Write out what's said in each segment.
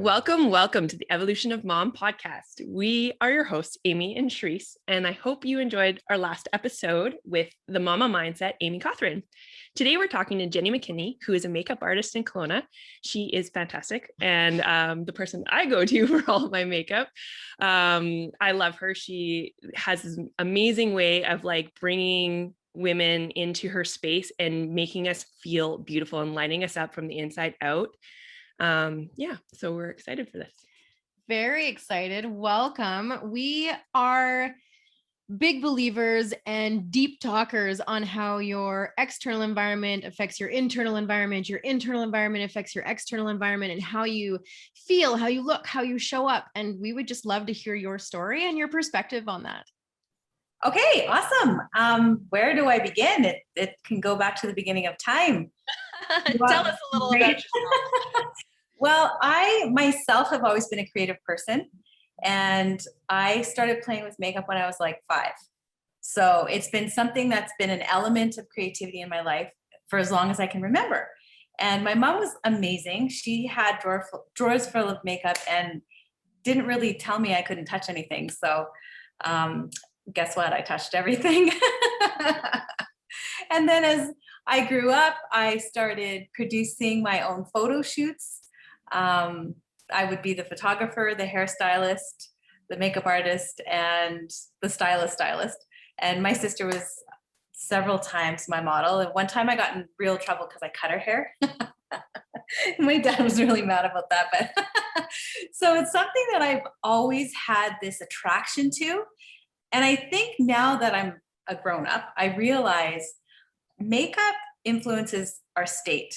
Welcome to the Evolution of Mom podcast. We are your hosts, Amy and Shreese, and I hope you enjoyed our last episode with the Mama Mindset, Amy Cawthron. Today, we're talking to Jenny McKinney, who is a makeup artist in Kelowna. She is fantastic and the person I go to for all of my makeup. I love her. She has this amazing way of bringing women into her space and making us feel beautiful and lighting us up from the inside out. So we're excited for this. Very excited. Welcome. We are big believers and deep talkers on how your external environment affects your internal environment affects your external environment, and how you feel, how you look, how you show up. And we would just love to hear your story and your perspective on that. Okay, awesome. Where do I begin? It can go back to the beginning of time. Tell us a little about yourself. Well, I myself have always been a creative person, and I started playing with makeup when I was like 5. So it's been something that's been an element of creativity in my life for as long as I can remember. And my mom was amazing. She had drawers full of makeup and didn't really tell me I couldn't touch anything. So guess what? I touched everything. And then as I grew up, I started producing my own photo shoots. I would be the photographer, the hairstylist, the makeup artist, and the stylist. And my sister was several times my model. And one time I got in real trouble because I cut her hair. My dad was really mad about that. But so it's something that I've always had this attraction to. And I think now that I'm a grown up, I realize makeup influences our state.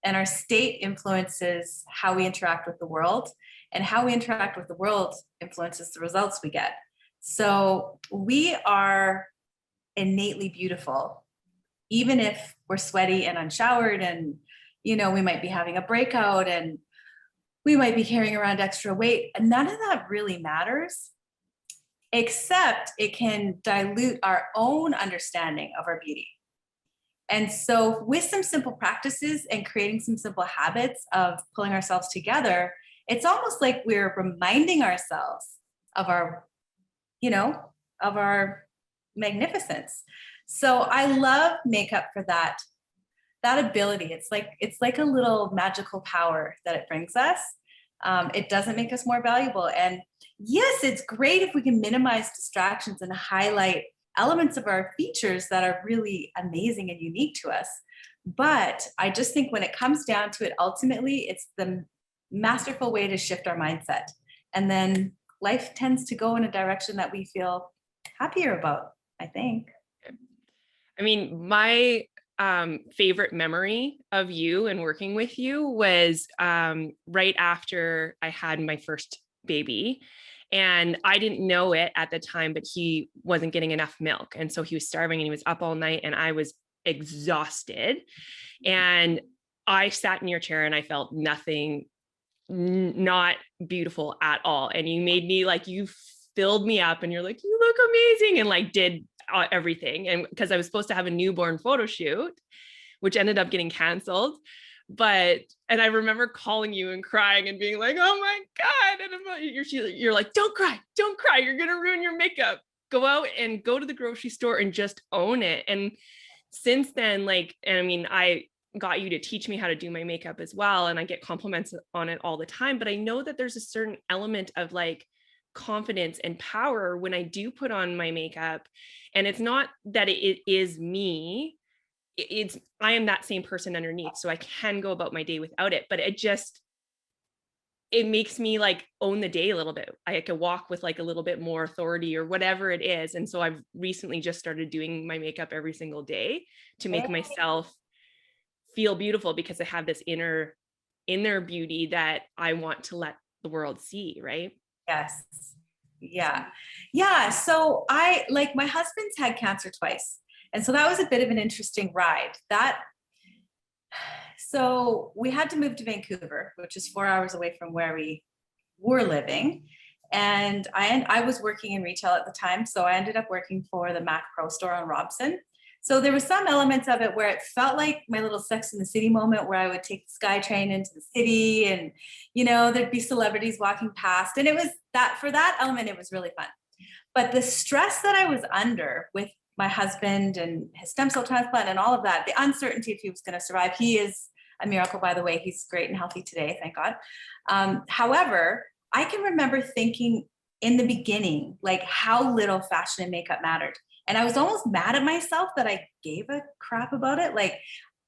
And our state influences how we interact with the world, and how we interact with the world influences the results we get. So we are innately beautiful, even if we're sweaty and unshowered, and, we might be having a breakout and we might be carrying around extra weight. And none of that really matters, except it can dilute our own understanding of our beauty. And so with some simple practices and creating some simple habits of pulling ourselves together, it's almost like we're reminding ourselves of our magnificence. So I love makeup for that ability. It's like a little magical power that it brings us. It doesn't make us more valuable. And yes, it's great if we can minimize distractions and highlight elements of our features that are really amazing and unique to us. But I just think when it comes down to it, ultimately, it's the masterful way to shift our mindset. And then life tends to go in a direction that we feel happier about, I think. I mean, my favorite memory of you and working with you was right after I had my first baby. And I didn't know it at the time, but he wasn't getting enough milk. And so he was starving and he was up all night and I was exhausted. And I sat in your chair and I felt nothing, not beautiful at all. And you made me you filled me up and you're like, you look amazing. And did everything. And because I was supposed to have a newborn photo shoot, which ended up getting canceled. And I remember calling you and crying and being like, oh my God. And you're like, don't cry. You're going to ruin your makeup. Go out and go to the grocery store and just own it. And since then, I got you to teach me how to do my makeup as well. And I get compliments on it all the time, but I know that there's a certain element of confidence and power when I do put on my makeup. And it's not that it is me. I am that same person underneath, so I can go about my day without it, but it makes me own the day a little bit. I can walk with a little bit more authority or whatever it is. And so I've recently just started doing my makeup every single day to make myself feel beautiful, because I have this inner beauty that I want to let the world see, right? Yes. Yeah. So my husband's had cancer twice. And so that was a bit of an interesting ride. So we had to move to Vancouver, which is 4 hours away from where we were living. And I was working in retail at the time. So I ended up working for the Mac Pro store on Robson. So there were some elements of it where it felt like my little Sex in the City moment where I would take the SkyTrain into the city and, there'd be celebrities walking past. And it was that, for that element, it was really fun. But the stress that I was under with my husband and his stem cell transplant and all of that, the uncertainty if he was going to survive, he is a miracle, by the way. He's great and healthy today, thank God. However, I can remember thinking in the beginning, like how little fashion and makeup mattered. And I was almost mad at myself that I gave a crap about it. Like,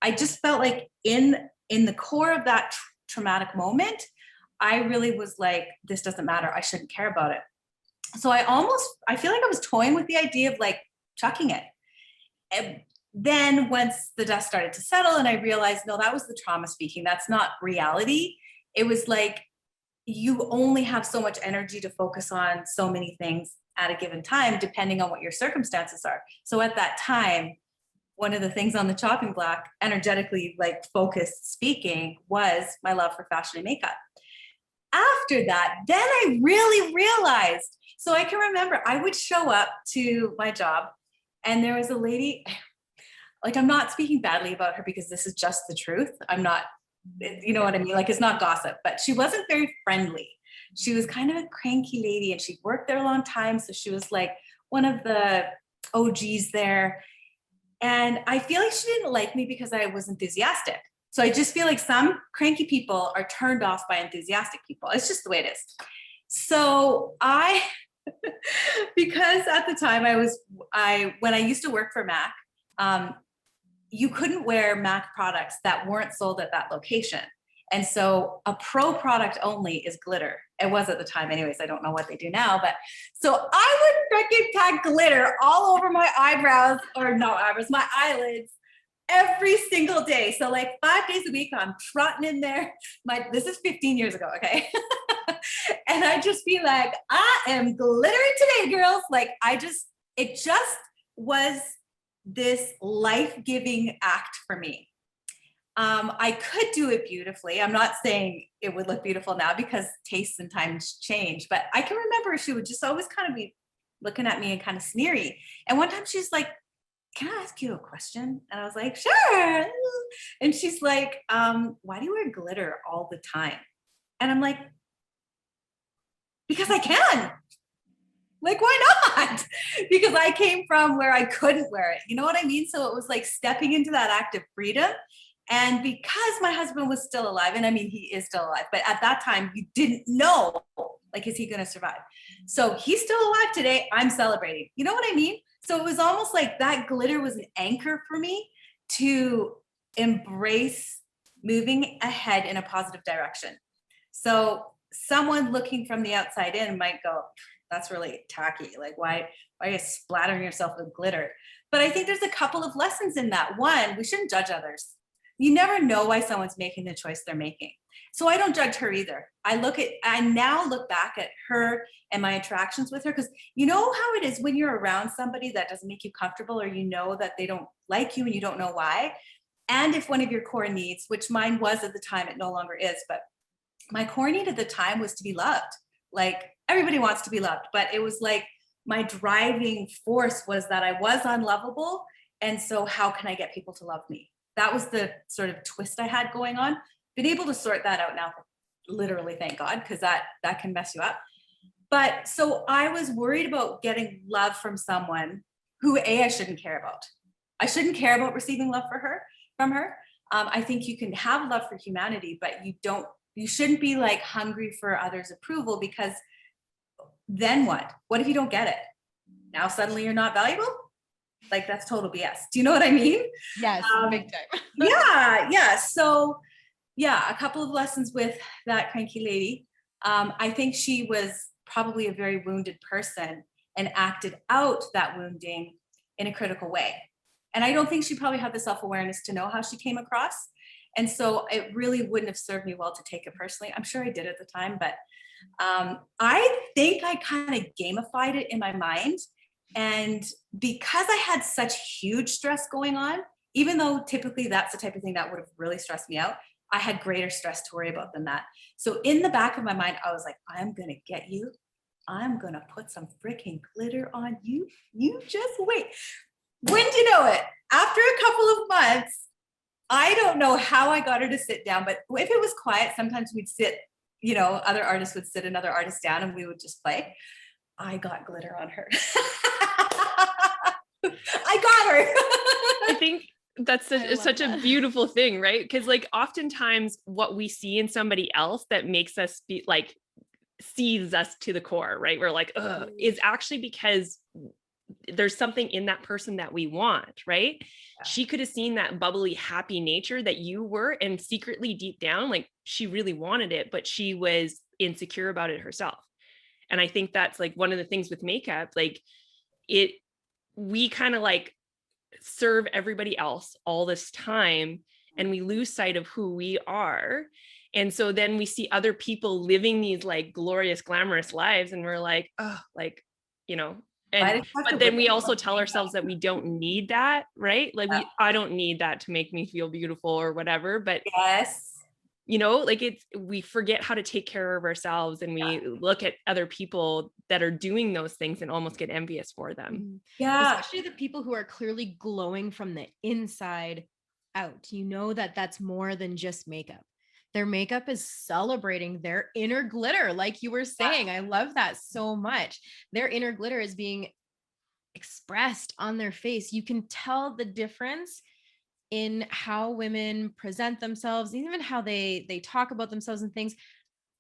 I just felt like in the core of that traumatic moment, I really was like, this doesn't matter. I shouldn't care about it. So I feel like I was toying with the idea of like chucking it. And then once the dust started to settle and I realized, no, that was the trauma speaking. That's not reality. It was like, you only have so much energy to focus on so many things at a given time, depending on what your circumstances are. So at that time, one of the things on the chopping block, energetically, like focused speaking, was my love for fashion and makeup. After that, then I really realized. So I can remember I would show up to my job and there was a lady, like, I'm not speaking badly about her because this is just the truth. I'm not, you know what I mean? Like, it's not gossip, but she wasn't very friendly. She was kind of a cranky lady and she'd worked there a long time. So she was like one of the OGs there. And I feel like she didn't like me because I was enthusiastic. So I just feel like some cranky people are turned off by enthusiastic people. It's just the way it is. So because at the time when I used to work for MAC, you couldn't wear MAC products that weren't sold at that location. And so a pro product only is glitter. It was at the time anyways. I don't know what they do now, but so I would freaking pack glitter all over my eyebrows, or no eyebrows, my eyelids every single day. So like 5 days a week, I'm trotting in there. This is 15 years ago, okay? And I just be like, I am glittery today, girls. Like it just was this life-giving act for me. I could do it beautifully. I'm not saying it would look beautiful now because tastes and times change, but I can remember she would just always kind of be looking at me and kind of sneery. And one time she's like, can I ask you a question? And I was like, sure. And she's like, why do you wear glitter all the time? And I'm like, because I can. Like, why not? Because I came from where I couldn't wear it. You know what I mean? So it was like stepping into that act of freedom. And because my husband was still alive, and I mean, he is still alive, but at that time you didn't know, like, is he going to survive? So he's still alive today. I'm celebrating. You know what I mean? So it was almost like that glitter was an anchor for me to embrace moving ahead in a positive direction. So someone looking from the outside in might go, that's really tacky. Like, why are you splattering yourself with glitter? But I think there's a couple of lessons in that. One, we shouldn't judge others. You never know why someone's making the choice they're making. So I don't judge her either. I now look back at her and my interactions with her, because you know how it is when you're around somebody that doesn't make you comfortable, or you know that they don't like you and you don't know why. And if one of your core needs, which mine was at the time, it no longer is, but my core need at the time was to be loved. Like, everybody wants to be loved, but it was like my driving force was that I was unlovable. And so how can I get people to love me? That was the sort of twist I had going on. Been able to sort that out now, literally, thank God, because that can mess you up. But so I was worried about getting love from someone who I shouldn't care about. I shouldn't care about receiving love from her. I think you can have love for humanity, but you shouldn't be like hungry for others' approval, because then what? What if you don't get it? Now suddenly you're not valuable? Like, that's total BS. Do you know what I mean? Yes, big time. Yeah. So yeah, a couple of lessons with that cranky lady. I think she was probably a very wounded person and acted out that wounding in a critical way. And I don't think she probably had the self-awareness to know how she came across. And so it really wouldn't have served me well to take it personally. I'm sure I did at the time, but I think I kind of gamified it in my mind. And because I had such huge stress going on, even though typically that's the type of thing that would have really stressed me out, I had greater stress to worry about than that. So in the back of my mind, I was like, I'm going to get you. I'm going to put some freaking glitter on you. You just wait. wouldn't you know it, after a couple of months, I don't know how I got her to sit down, but if it was quiet, sometimes we'd sit, other artists would sit another artist down and we would just play. I got glitter on her. I got her. I think that's such a beautiful thing, right? Because like oftentimes what we see in somebody else that makes us be like, sees us to the core, right? We're like, ugh, is actually because there's something in that person that we want, right? Yeah. She could have seen that bubbly, happy nature that you were, and secretly deep down, like she really wanted it, but she was insecure about it herself. And I think that's like one of the things with makeup, like we kind of like serve everybody else all this time and we lose sight of who we are. And so then we see other people living these like glorious, glamorous lives and we're like, oh, like, but then we also tell ourselves that we don't need that, right? Like I don't need that to make me feel beautiful or whatever, but yes, like we forget how to take care of ourselves and we look at other people that are doing those things and almost get envious for them. Yeah. Especially the people who are clearly glowing from the inside out. That's more than just makeup. Their makeup is celebrating their inner glitter. Like you were saying, I love that so much. Their inner glitter is being expressed on their face. You can tell the difference in how women present themselves, even how they talk about themselves and things,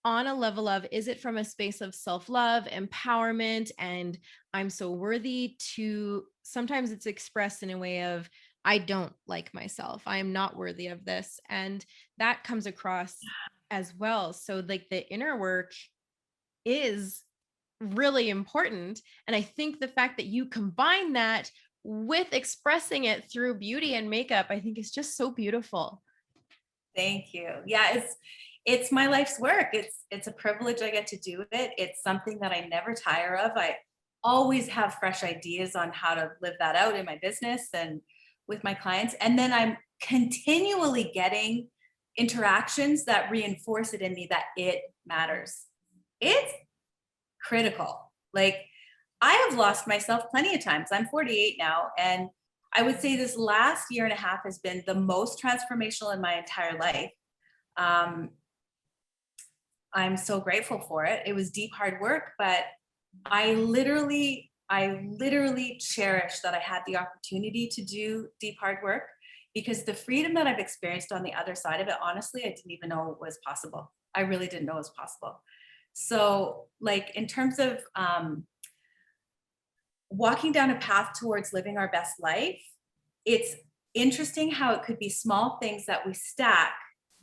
on a level of, is it from a space of self-love, empowerment, and I'm so worthy, to sometimes it's expressed in a way of, I don't like myself, I am not worthy of this. And that comes across as well. So like the inner work is really important. And I think the fact that you combine that with expressing it through beauty and makeup, I think is just so beautiful. Thank you. Yeah, it's my life's work. It's a privilege I get to do it. It's something that I never tire of. I always have fresh ideas on how to live that out in my business and with my clients. And then I'm continually getting interactions that reinforce it in me that it matters. It's critical. Like I have lost myself plenty of times. I'm 48 now. And I would say this last year and a half has been the most transformational in my entire life. I'm so grateful for it. It was deep, hard work, but I literally cherish that I had the opportunity to do deep, hard work, because the freedom that I've experienced on the other side of it, honestly, I didn't even know was possible. I really didn't know it was possible. So like in terms of walking down a path towards living our best life, it's interesting how it could be small things that we stack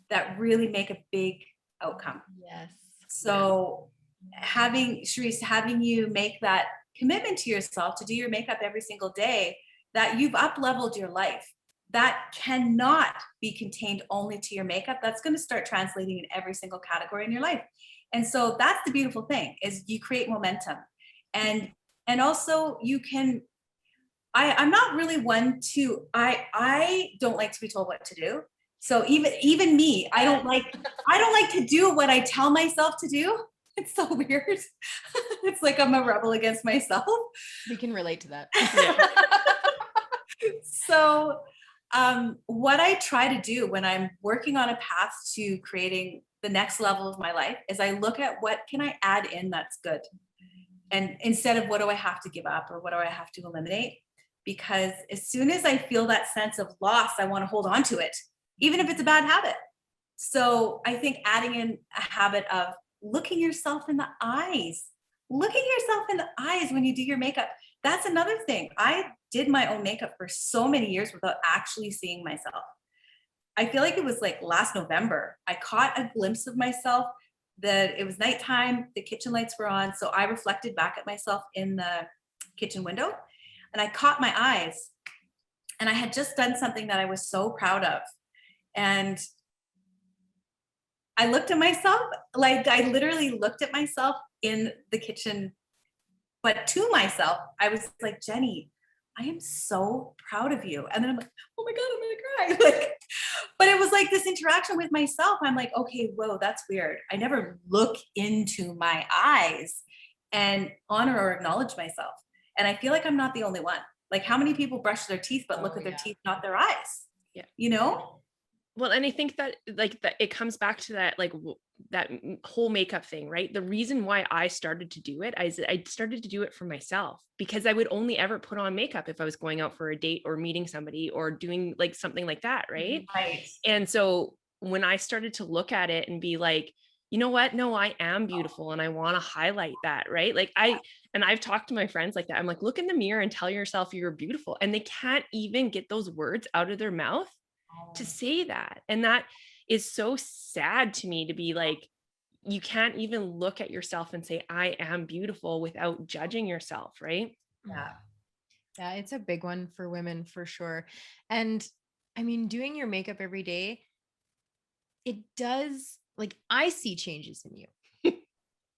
that really make a big outcome. Yes. So Charisse, having you make that commitment to yourself to do your makeup every single day, that you've up-leveled your life. That cannot be contained only to your makeup. That's going to start translating in every single category in your life. And so that's the beautiful thing, is you create momentum. And also you can, I'm not really one to, I don't like to be told what to do. So even me, I don't like to do what I tell myself to do. It's so weird. It's like I'm a rebel against myself. We can relate to that. So what I try to do when I'm working on a path to creating the next level of my life is I look at what can I add in that's good. And instead of what do I have to give up or what do I have to eliminate? Because as soon as I feel that sense of loss, I want to hold on to it, even if it's a bad habit. So I think adding in a habit of looking yourself in the eyes when you do your makeup. That's another thing. I did my own makeup for so many years without actually seeing myself. I feel like it was like last November, I caught a glimpse of myself. That it was nighttime, the kitchen lights were on. So I reflected back at myself in the kitchen window and I caught my eyes, and I had just done something that I was so proud of. And I looked at myself, like I literally looked at myself in the kitchen, but to myself, I was like, Jenny, I am so proud of you. And then I'm like, oh my God, I'm gonna cry. But it was like this interaction with myself. I'm like, okay, whoa, that's weird. I never look into my eyes and honor or acknowledge myself. And I feel like I'm not the only one. Like how many people brush their teeth, but look at their teeth, not their eyes? Yeah. You know? Well, and I think that like that it comes back to that, like that whole makeup thing, right? The reason why I started to do it, I started to do it for myself, because I would only ever put on makeup if I was going out for a date or meeting somebody or doing like something like that, right? Right. And so when I started to look at it and be like, you know what? No, I am beautiful and I want to highlight that, right? Like I've talked to my friends like that. I'm like, look in the mirror and tell yourself you're beautiful. And they can't even get those words out of their mouth to say that. And that is so sad to me, to be like, you can't even look at yourself and say, I am beautiful, without judging yourself, right? Yeah. Yeah, it's a big one for women for sure. And I mean, doing your makeup every day, it does, like, I see changes in you,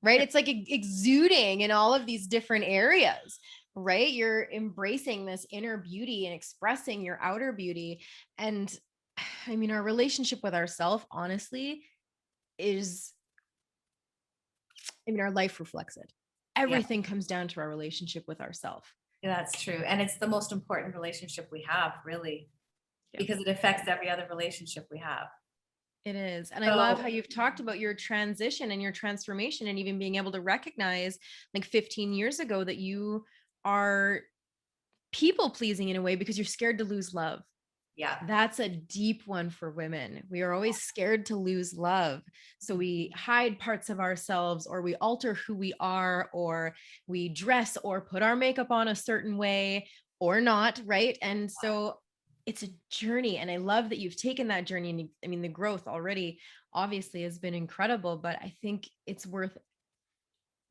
right? It's like exuding in all of these different areas, right? You're embracing this inner beauty and expressing your outer beauty. And I mean, our relationship with ourselves, honestly, is, I mean, our life reflects it. Everything comes down to our relationship with ourselves. Yeah, that's true. And it's the most important relationship we have, really, because it affects every other relationship we have. It is. And I love how you've talked about your transition and your transformation, and even being able to recognize, like 15 years ago, that you are people pleasing in a way because you're scared to lose love. Yeah. That's a deep one for women. We are always scared to lose love. So we hide parts of ourselves, or we alter who we are, or we dress or put our makeup on a certain way or not, right? And so it's a journey. And I love that you've taken that journey. And I mean, the growth already obviously has been incredible, but I think it's worth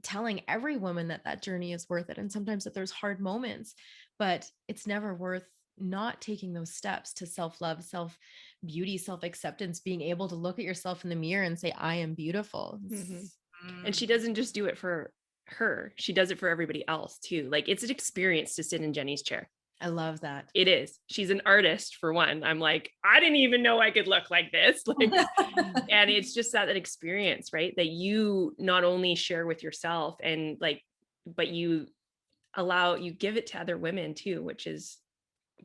telling every woman that that journey is worth it. And sometimes that there's hard moments, but it's never worth not taking those steps to self-love, self-beauty, self-acceptance, being able to look at yourself in the mirror and say, I am beautiful. And she doesn't just do it for her, she does it for everybody else too. Like, it's an experience to sit in Jenny's chair. I love that. It is. She's an artist, for one. I'm like, I didn't even know I could look like this. Like, and it's just that experience, right? That you not only share with yourself and like, but you give it to other women too, which is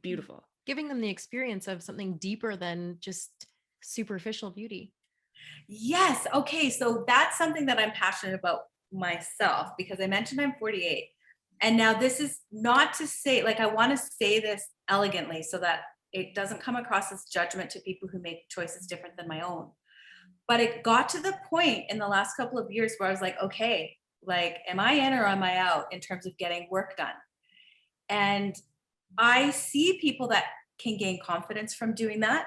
beautiful. Giving them the experience of something deeper than just superficial beauty. Yes. Okay. So that's something that I'm passionate about myself, because I mentioned I'm 48. And now this is not to say, like, I want to say this elegantly so that it doesn't come across as judgment to people who make choices different than my own. But it got to the point in the last couple of years where I was like, okay, like, am I in or am I out in terms of getting work done? And I see people that can gain confidence from doing that.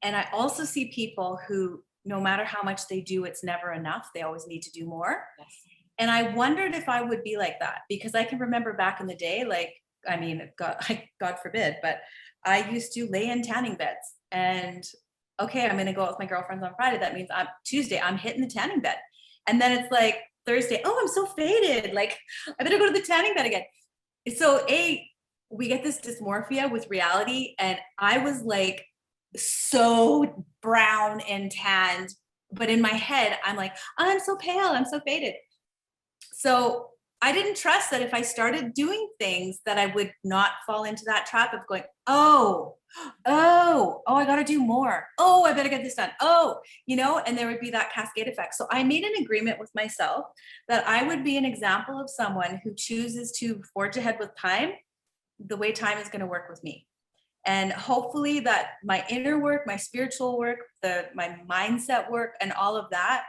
And I also see people who, no matter how much they do, it's never enough. They always need to do more. Yes. And I wondered if I would be like that, because I can remember back in the day, like, I mean, God forbid, but I used to lay in tanning beds, and okay, I'm going to go out with my girlfriends on Friday. That means Tuesday, I'm hitting the tanning bed. And then it's like Thursday, oh, I'm so faded. Like, I better go to the tanning bed again. So we get this dysmorphia with reality. And I was like so brown and tanned, but in my head, I'm like, I'm so pale, I'm so faded. So I didn't trust that if I started doing things that I would not fall into that trap of going, oh, I got to do more. Oh, I better get this done. Oh, and there would be that cascade effect. So I made an agreement with myself that I would be an example of someone who chooses to forge ahead with time, the way time is going to work with me. And hopefully that my inner work, my spiritual work, my mindset work, and all of that,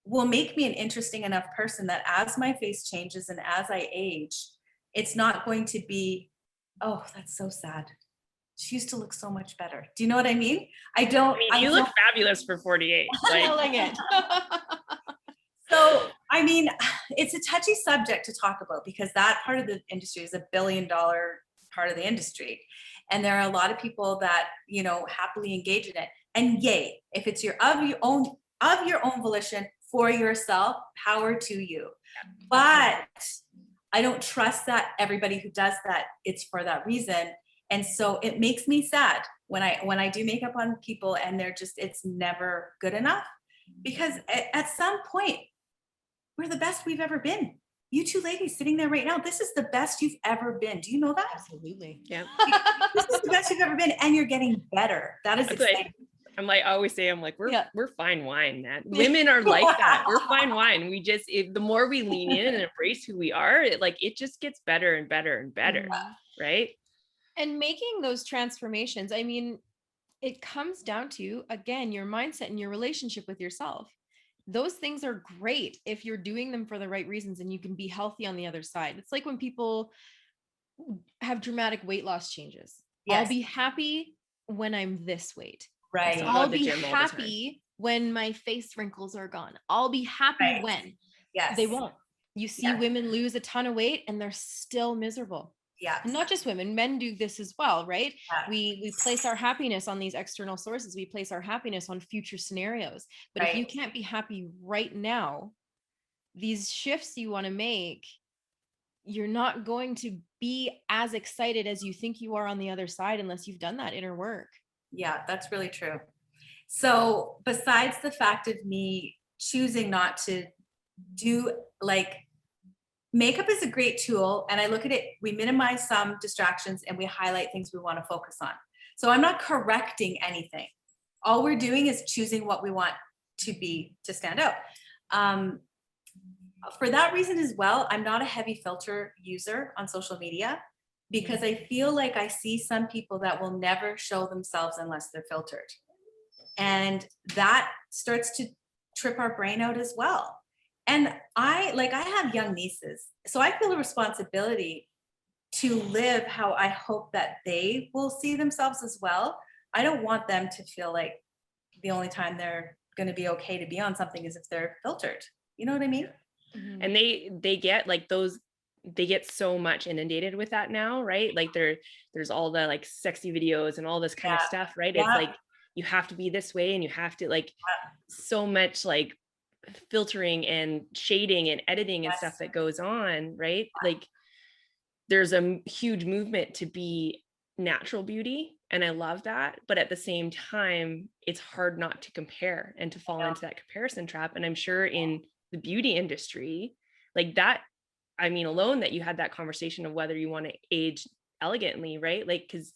will make me an interesting enough person that as my face changes and as I age, it's not going to be, oh, that's so sad. She used to look so much better. Do you know what I mean? You look fabulous for 48. Killing it. So, I mean, it's a touchy subject to talk about, because that part of the industry is $1 billion part of the industry. And there are a lot of people that, happily engage in it. And yay, if it's of your own volition, for yourself, power to you. But I don't trust that everybody who does that, it's for that reason. And so it makes me sad when I do makeup on people and it's never good enough, because at some point we're the best we've ever been. you two ladies sitting there right now, this is the best you've ever been. Do you know that? Absolutely. Yeah. This is the best you've ever been, and you're getting better. That is That's exciting. I'm like, I always say, I'm like, Yeah. we're fine wine, man. Women are like that. We're fine wine. We just, the more we lean in and embrace who we are, it just gets better and better and better. Right. And making those transformations, I mean, it comes down to, again, your mindset and your relationship with yourself. Those things are great if you're doing them for the right reasons and you can be healthy on the other side. It's like when people have dramatic weight loss changes. Yes. I'll be happy when I'm this weight. Right. So- I'll the be gym all the happy when my face wrinkles are gone. I'll be happy Right. when. Yes. They won't. You see Yeah. women lose a ton of weight and they're still miserable. Yeah. And not just women, men do this as well, right? Yeah. We place our happiness on these external sources. We place our happiness on future scenarios. But if you Right. can't be happy right now, these shifts you want to make, you're not going to be as excited as you think you are on the other side unless you've done that inner work. Yeah, that's really true. So besides the fact of me choosing not to do, like, makeup is a great tool, and I look at it, we minimize some distractions and we highlight things we want to focus on. So I'm not correcting anything. All we're doing is choosing what we want to stand out. For that reason as well, I'm not a heavy filter user on social media, because I feel like I see some people that will never show themselves unless they're filtered. And that starts to trip our brain out as well. And I have young nieces, so I feel a responsibility to live how I hope that they will see themselves as well. I don't want them to feel like the only time they're going to be okay to be on something is if they're filtered. You know what I mean? And they get like those, they get so much inundated with that now, right? Like there's all the like sexy videos and all this kind of stuff, right? It's like, you have to be this way and you have to like so much like filtering and shading and editing and stuff that goes on, right? Like there's a huge movement to be natural beauty, and I love that, but at the same time it's hard not to compare and to fall into that comparison trap. And I'm sure in the beauty industry, like that, I mean, alone that you had that conversation of whether you want to age elegantly, right? Like, because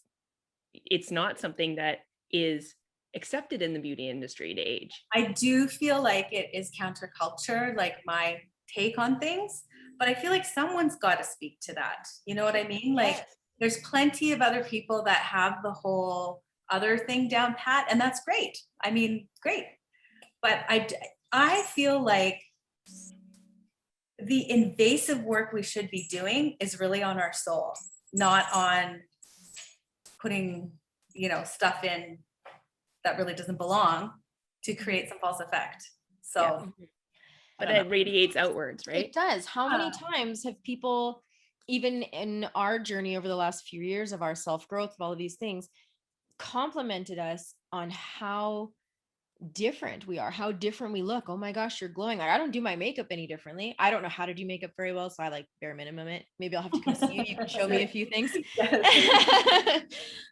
it's not something that is accepted in the beauty industry to age. I do feel like it is counterculture, like my take on things, but I feel like someone's got to speak to that. You know what I mean? Like there's plenty of other people that have the whole other thing down pat, and that's great. I mean, great. But I feel like the invasive work we should be doing is really on our soul, not on putting, stuff in that really doesn't belong to create some false effect. So, but it radiates outwards, right? It does. How many times have people, even in our journey over the last few years of our self-growth, of all of these things, complimented us on how different we are, how different we look. Oh my gosh, you're glowing. Like, I don't do my makeup any differently. I don't know how to do makeup very well, so I like bare minimum it. Maybe I'll have to come see you. You can show me a few things.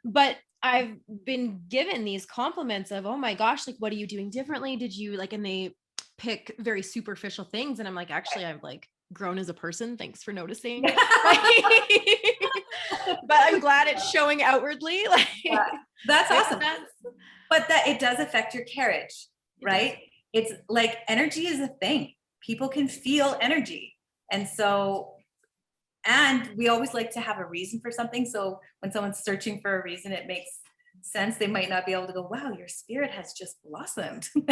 But I've been given these compliments of, oh my gosh, like, what are you doing differently? Did you like, and they pick very superficial things. And I'm like, actually, I've like grown as a person. Thanks for noticing. But I'm glad it's showing outwardly. Like, that's awesome. But that it does affect your carriage, right? It's like energy is a thing. People can feel energy. And we always like to have a reason for something. So when someone's searching for a reason, it makes sense. They might not be able to go, wow, your spirit has just blossomed. We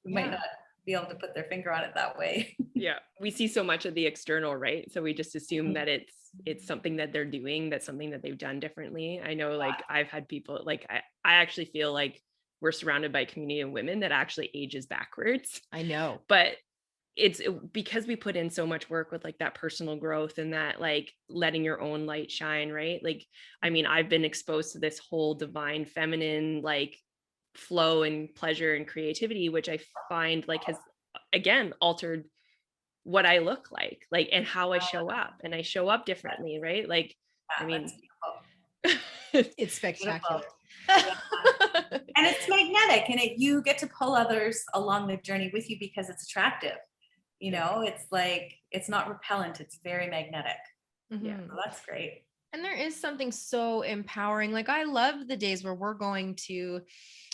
might not be able to put their finger on it that way. Yeah. We see so much of the external, right? So we just assume that it's something that they're doing, that's something that they've done differently. I know, like, I've had people, like, I actually feel like we're surrounded by a community of women that actually ages backwards. I know. But it's because we put in so much work with like that personal growth and that like letting your own light shine, right? Like, I mean, I've been exposed to this whole divine feminine like flow and pleasure and creativity, which I find like has again altered what I look like and how I show up, and I show up differently, right? Like, I mean, it's spectacular. And it's magnetic, and you get to pull others along the journey with you because it's attractive. You know, it's like, it's not repellent, it's very magnetic. Yeah. So that's great. And there is something so empowering. Like I love the days where we're going to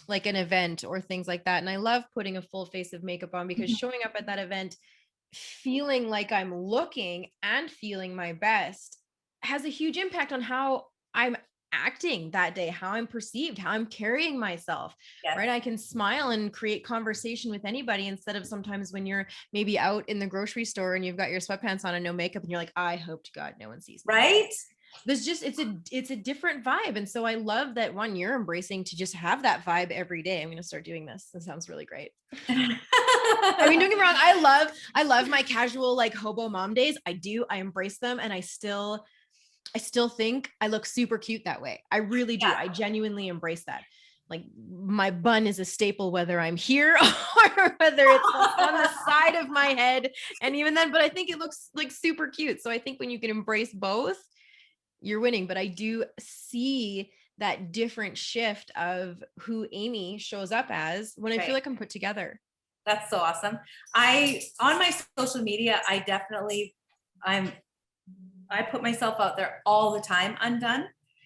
like an event or things like that. And I love putting a full face of makeup on, because showing up at that event, feeling like I'm looking and feeling my best has a huge impact on how I'm acting that day, how I'm perceived, how I'm carrying myself, Yes. right? I can smile and create conversation with anybody, instead of sometimes when you're maybe out in the grocery store and you've got your sweatpants on and no makeup and you're like, I hope to God no one sees me. Right? There's just, it's a different vibe. And so I love that one, you're embracing to just have that vibe every day. I'm going to start doing this. This sounds really great. I mean, don't get me wrong. I love my casual, like hobo mom days. I embrace them. And I still think I look super cute that way. I really do. Yeah. I genuinely embrace that. Like my bun is a staple, whether I'm here or whether it's on the side of my head. And even then, but I think it looks like super cute. So I think when you can embrace both, you're winning. But I do see that different shift of who Amy shows up as when I feel like I'm put together. That's so awesome. On my social media, I put myself out there all the time undone,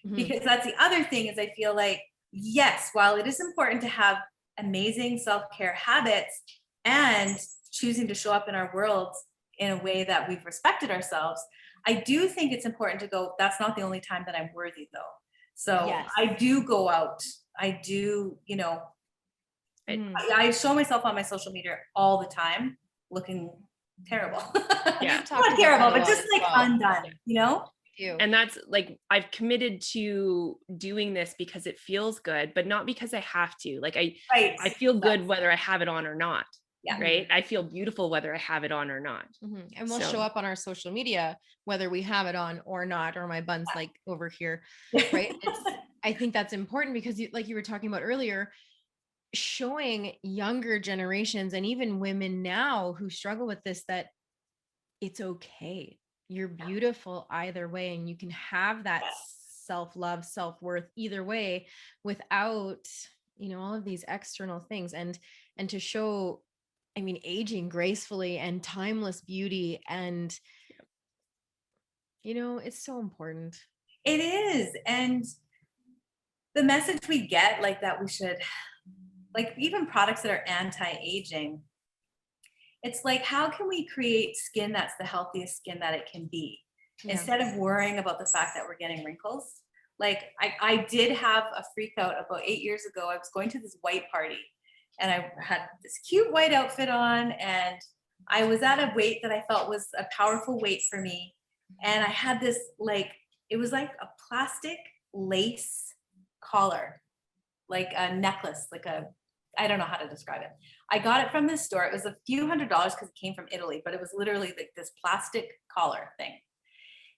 because that's the other thing is I feel like, yes, while it is important to have amazing self-care habits and choosing to show up in our world in a way that we've respected ourselves, I do think it's important to go, that's not the only time that I'm worthy though. So Yes. I do go out. I do, you know, I show myself on my social media all the time looking terrible. Yeah. Not terrible, but just like undone, you know? And that's like, I've committed to doing this because it feels good, but not because I have to. Like I feel good whether I have it on or not. Yeah. Right. I feel beautiful whether I have it on or not. And we'll show up on our social media, whether we have it on or not, or my bun's like over here. Right. I think that's important because like you were talking about earlier, showing younger generations and even women now who struggle with this, that it's okay. You're beautiful either way. And you can have that self-love, self-worth either way without, you know, all of these external things. And to show, I mean, aging gracefully and timeless beauty. And, you know, it's so important. It is. And the message we get, like that we should, like even products that are anti-aging, it's like, how can we create skin that's the healthiest skin that it can be? Instead of worrying about the fact that we're getting wrinkles. Like I did have a freak out about 8 years ago. I was going to this white party and I had this cute white outfit on, and I was at a weight that I felt was a powerful weight for me. And I had this, like, it was like a plastic lace collar, like a necklace, like I don't know how to describe it. I got it from this store. It was a few $100s because it came from Italy, but it was literally like this plastic collar thing.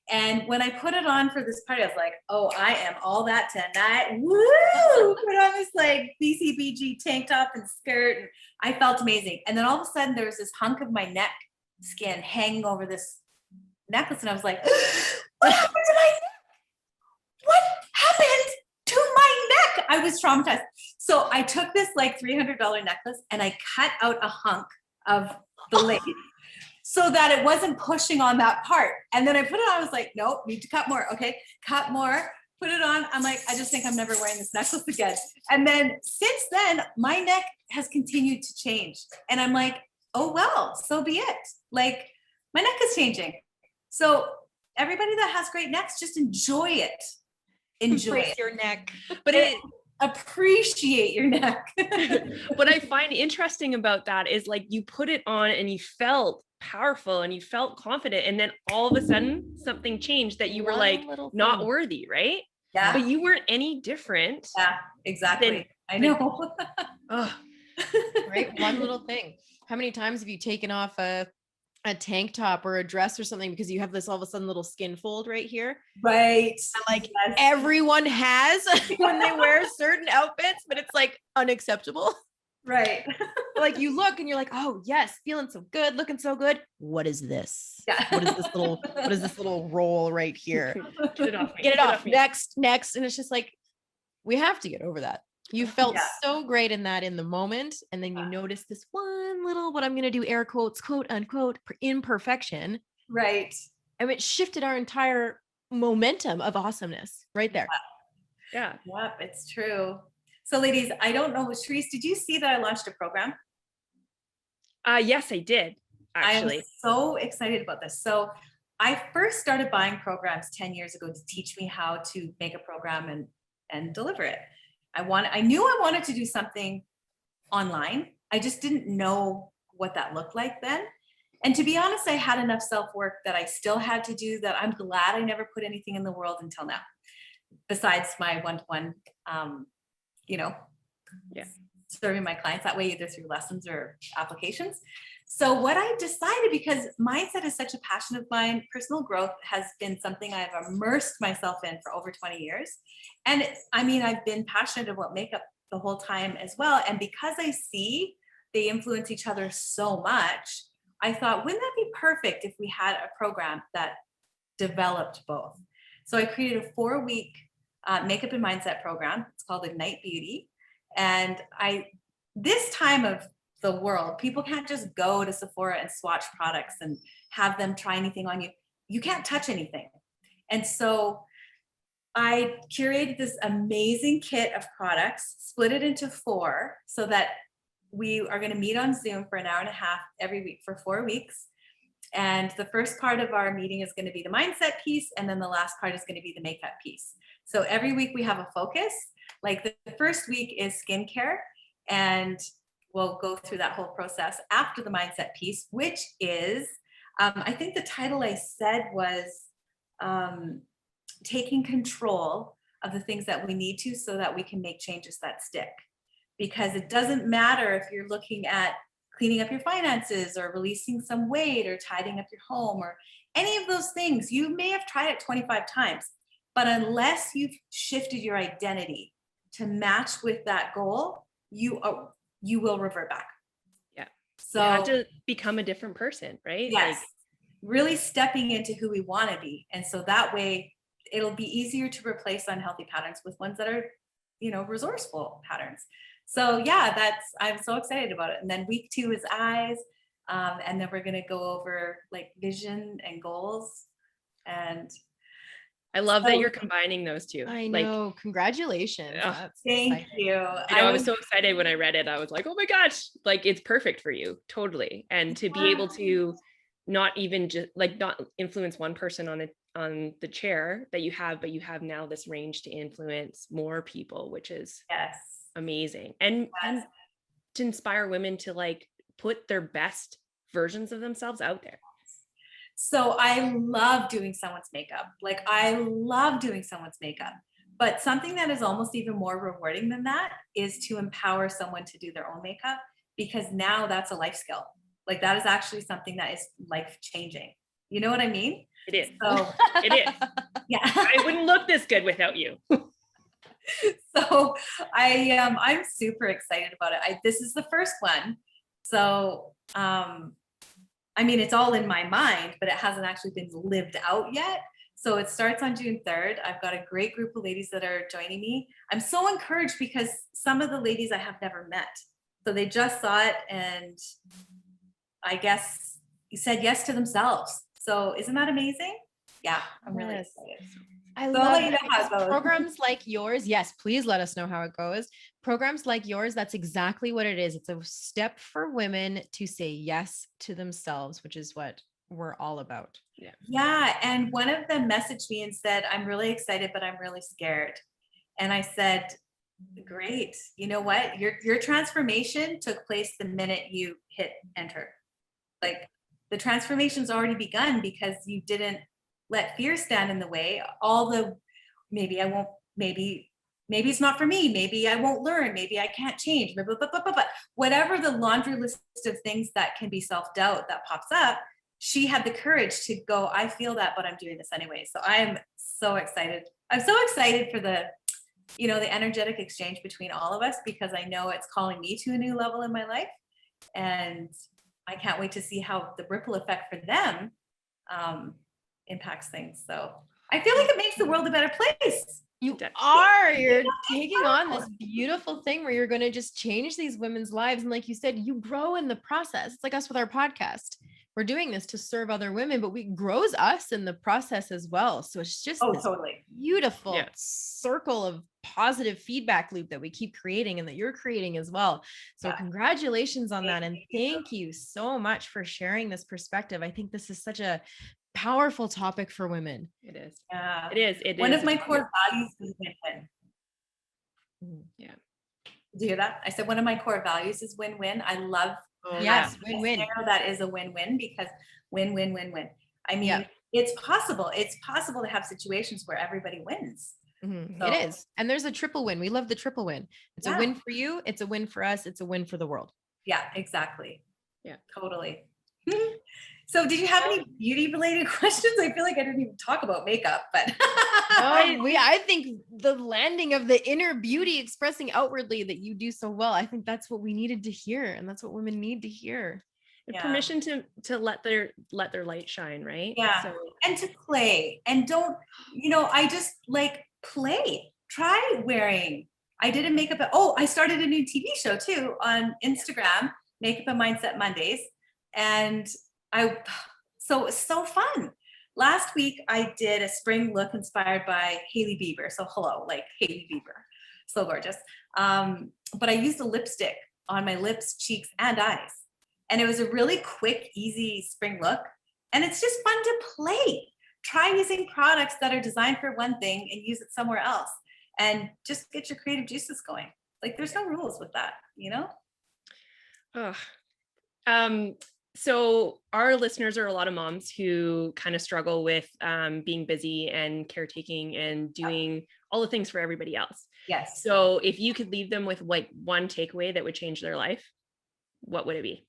And when I put it on for this party, I was like, oh, I am all that tonight. Woo! Put on this like BCBG tank top and skirt. And I felt amazing. And then all of a sudden there was this hunk of my neck skin hanging over this necklace. And I was like, what happened to my neck? What happened to my neck? I was traumatized. So I took this like $300 necklace and I cut out a hunk of the lace so that it wasn't pushing on that part. And then I put it on, I was like, nope, need to cut more. Okay, cut more, put it on. I'm like, I just think I'm never wearing this necklace again. And then since then, my neck has continued to change. And I'm like, oh, well, so be it. Like my neck is changing. So everybody that has great necks, just enjoy it. Enjoy your neck. But appreciate your neck. What I find interesting about that is like you put it on and you felt powerful and you felt confident, and then all of a sudden something changed that you were like not worthy, right? Yeah. But you weren't any different. Yeah, exactly. I know. Right? One little thing. How many times have you taken off a tank top or a dress or something because you have this all of a sudden little skin fold right here? Right. And like everyone has when they wear certain outfits, but it's like unacceptable. Right. Like you look and you're like, oh yes, feeling so good, looking so good. What is this? Yeah. What is this little roll right here? Get it off. Get it off. Next. And it's just like, we have to get over that. You felt Yeah. so great in the moment. And then you noticed this one little, what I'm going to do, air quotes, quote unquote, imperfection. Right. And it shifted our entire momentum of awesomeness right there. Yeah. Yep, it's true. So ladies, I don't know, Sharice, did you see that I launched a program? Yes, I did, actually. I'm so excited about this. So I first started buying programs 10 years ago to teach me how to make a program and deliver it. I knew I wanted to do something online. I just didn't know what that looked like then. And to be honest, I had enough self-work that I still had to do that I'm glad I never put anything in the world until now, besides my one-to-one, you know, Yeah. serving my clients that way, either through lessons or applications. So what I decided, because mindset is such a passion of mine, personal growth has been something I've immersed myself in for over 20 years. And I've been passionate about makeup the whole time as well. And because I see they influence each other so much, I thought, wouldn't that be perfect if we had a program that developed both? So I created a 4-week makeup and mindset program. It's called Ignite Beauty. And this time of the world, people can't just go to Sephora and swatch products and have them try anything on you. You can't touch anything. And so I curated this amazing kit of products, split it into 4, so that we are going to meet on Zoom for an hour and a half every week for 4 weeks. And the first part of our meeting is going to be the mindset piece. And then the last part is going to be the makeup piece. So every week we have a focus. Like the first week is skincare. And we'll go through that whole process after the mindset piece, which is, I think the title I said was taking control of the things that we need to, so that we can make changes that stick. Because it doesn't matter if you're looking at cleaning up your finances or releasing some weight or tidying up your home or any of those things. You may have tried it 25 times, but unless you've shifted your identity to match with that goal, you will revert back. Yeah. So you have to become a different person, right? Yes. Really stepping into who we want to be. And so that way it'll be easier to replace unhealthy patterns with ones that are, resourceful patterns. So yeah, I'm so excited about it. And then week 2 is eyes. And then we're going to go over like vision and goals. And I love that you're combining those two. I know. Congratulations. Thank you. I was so excited when I read it. I was like, oh my gosh, like it's perfect for you. Totally. And to be able to not even just not influence one person on the chair that you have, but you have now this range to influence more people, which is amazing. And to inspire women to put their best versions of themselves out there. So I love doing someone's makeup. But something that is almost even more rewarding than that is to empower someone to do their own makeup, because now that's a life skill. Like that is actually something that is life changing. You know what I mean? It is. So it is. Yeah. I wouldn't look this good without you. So I'm super excited about it. This is the first one. So, it's all in my mind, but it hasn't actually been lived out yet. So it starts on June 3rd. I've got a great group of ladies that are joining me. I'm so encouraged because some of the ladies I have never met. So they just saw it and I guess said yes to themselves. So isn't that amazing? Yeah, I'm really excited. I love you know how it goes. Programs like yours. Yes, please let us know how it goes. Programs like yours, that's exactly what it is. It's a step for women to say yes to themselves, which is what we're all about. Yeah. And one of them messaged me and said, I'm really excited, but I'm really scared. And I said, great. You know what? Your transformation took place the minute you hit enter. Like the transformation's already begun because you didn't let fear stand in the way. All the maybe it's not for me. Maybe I won't learn. Maybe I can't change. But whatever the laundry list of things that can be self-doubt that pops up, she had the courage to go, I feel that, but I'm doing this anyway. So I am so excited. I'm so excited for the energetic exchange between all of us, because I know it's calling me to a new level in my life. And I can't wait to see how the ripple effect for them impacts things. So I feel like it makes the world a better place. You depth. are. You're taking on this beautiful thing where you're going to just change these women's lives. And like you said, you grow in the process. It's like us with our podcast. We're doing this to serve other women, but we grows us in the process as well. So it's just this totally beautiful Yeah. circle of positive feedback loop that we keep creating and that you're creating as well. So congratulations on that. And thank you so much for sharing this perspective. I think this is such a powerful topic for women. It is. Yeah. It is. It One is. of my core values is win-win. Yeah. Did you hear that? I said one of my core values is win-win. I love Yes, win-win. that is a win-win, because win-win-win-win. I mean, Yeah. it's possible. It's possible to have situations where everybody wins. Mhm. So- It is. And there's a triple win. We love the triple win. It's a Yeah. win for you. It's a win for us. It's a win for the world. Yeah, exactly. Yeah. Totally. So did you have any beauty related questions? I feel like I didn't even talk about makeup, but I think the landing of the inner beauty expressing outwardly that you do so well. I think that's what we needed to hear. And that's what women need to hear. Yeah. Permission to let their light shine, right? Yeah. So, and to play, and don't, I just like play. Try wearing. I did a makeup. I started a new TV show too on Instagram, Makeup and Mindset Mondays. And so it's so fun. Last week I did a spring look inspired by Hailey Bieber. So hello, like Hailey Bieber, so gorgeous. But I used a lipstick on my lips, cheeks, and eyes. And it was a really quick, easy spring look. And it's just fun to play. Try using products that are designed for one thing and use it somewhere else. And just get your creative juices going. Like there's no rules with that, So our listeners are a lot of moms who kind of struggle with being busy and caretaking and doing all the things for everybody else. Yes. So if you could leave them with like one takeaway that would change their life, what would it be?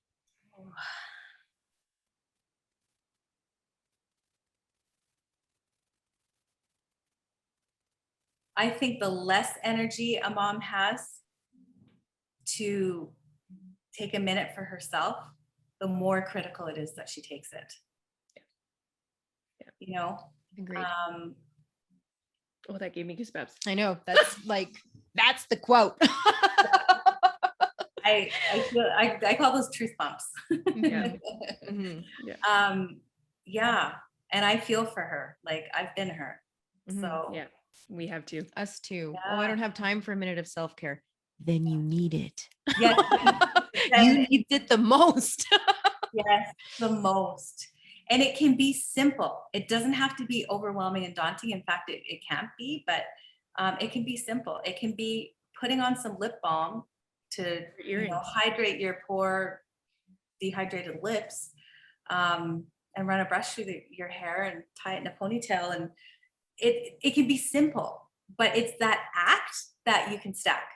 I think the less energy a mom has to take a minute for herself, the more critical it is that she takes it. Agreed. Oh, that gave me goosebumps. I know. That's the quote. I call those truth bumps. Yeah. Mhm. Yeah. And I feel for her. Like I've been her. Mhm. So Yeah, we have to. Us too. Yeah. Oh, I don't have time for a minute of self-care. Then you need it. yes, You need it the most. yes, the most. And it can be simple. It doesn't have to be overwhelming and daunting. In fact, it can't be, but it can be simple. It can be putting on some lip balm to hydrate your poor dehydrated lips, and run a brush through your hair and tie it in a ponytail. And it can be simple, but it's that act that you can stack.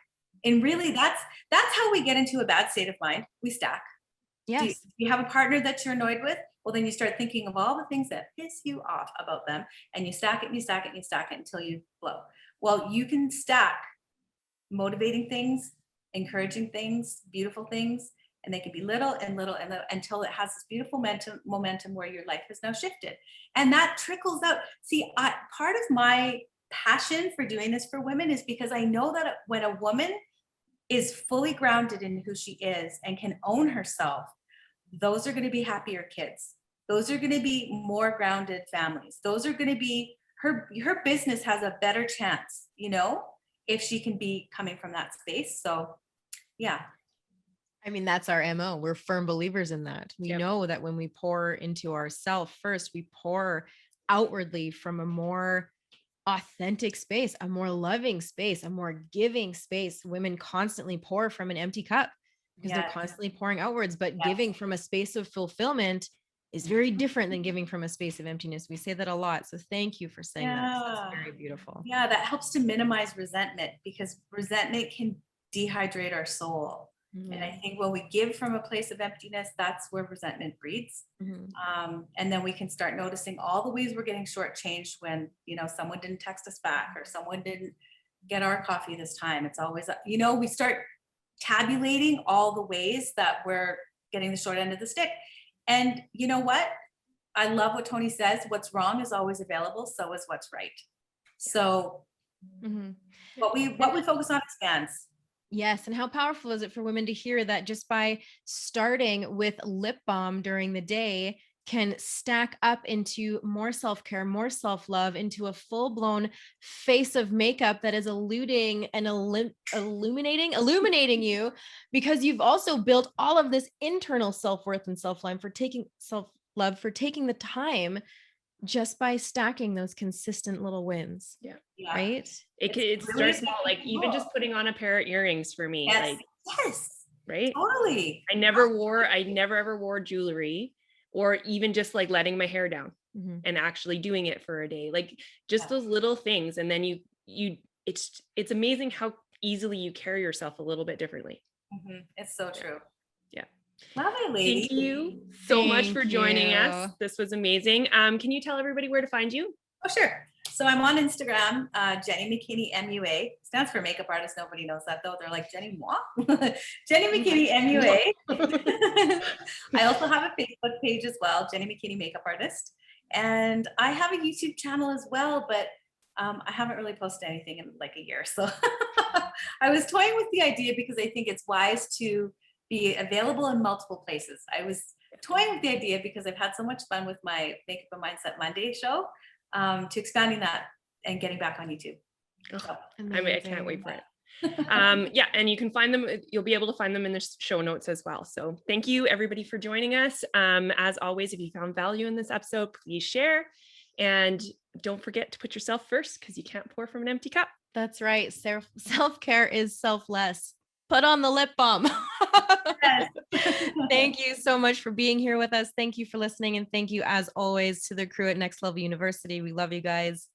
And really that's how we get into a bad state of mind. We stack. Yes. Do you have a partner that you're annoyed with? Well, then you start thinking of all the things that piss you off about them, and you stack it and you stack it and you stack it until you blow. Well, you can stack motivating things, encouraging things, beautiful things, and they can be little and little and little until it has this beautiful momentum where your life has now shifted. And that trickles out. See, part of my passion for doing this for women is because I know that when a woman is fully grounded in who she is and can own herself, those are going to be happier kids. Those are going to be more grounded families. Those are going to be her business has a better chance, if she can be coming from that space. So yeah. I mean, that's our MO. We're firm believers in that. We Yep. know that when we pour into ourselves first, we pour outwardly from a more authentic space, a more loving space, a more giving space. Women constantly pour from an empty cup because they're constantly pouring outwards, but giving from a space of fulfillment is very different than giving from a space of emptiness. We say that a lot. So thank you for saying that. 'Cause that's very beautiful. Yeah, that helps to minimize resentment, because resentment can dehydrate our soul. Mhm. And I think when we give from a place of emptiness, that's where resentment breeds. Mhm. And then we can start noticing all the ways we're getting shortchanged when, someone didn't text us back or someone didn't get our coffee this time. It's always, we start tabulating all the ways that we're getting the short end of the stick. And you know what? I love what Tony says. What's wrong is always available. So is what's right. So Mhm. What we focus on expands. Yes. And how powerful is it for women to hear that just by starting with lip balm during the day can stack up into more self-care, more self-love, into a full-blown face of makeup that is illuminating you, because you've also built all of this internal self-worth and self-love for taking the time just by stacking those consistent little wins. Yeah. Right. It really starts small, like even just putting on a pair of earrings for me, Yes. like, Yes. right? Totally. I never ever wore jewelry, or even just like letting my hair down Mhm. and actually doing it for a day, like just those little things. And then it's amazing how easily you carry yourself a little bit differently. It's so true. Yeah. Lovely, lady. Thank you so much for joining us. you. This was amazing. Can you tell everybody where to find you? Oh, sure. So I'm on Instagram, Jenny McKinney, MUA. Stands for makeup artist. Nobody knows that though. They're like, Jenny what? Jenny McKinney, MUA. I also have a Facebook page as well, Jenny McKinney Makeup Artist. And I have a YouTube channel as well, but I haven't really posted anything in like a year. So I was toying with the idea because I think it's wise to be available in multiple places. I was toying with the idea because I've had so much fun with my Makeup and Mindset Monday show, to expanding that and getting back on YouTube. So, I can't wait for it. Yeah, and you can find them, you'll be able to find them in the show notes as well. So thank you everybody for joining us. As always, if you found value in this episode, please share, and don't forget to put yourself first, because you can't pour from an empty cup. That's right. Self-care is selfless. Put on the lip balm. yes. Thank you so much for being here with us. Thank you for listening. And thank you, as always, to the crew at Next Level University. We love you guys.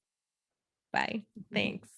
Bye. Thanks.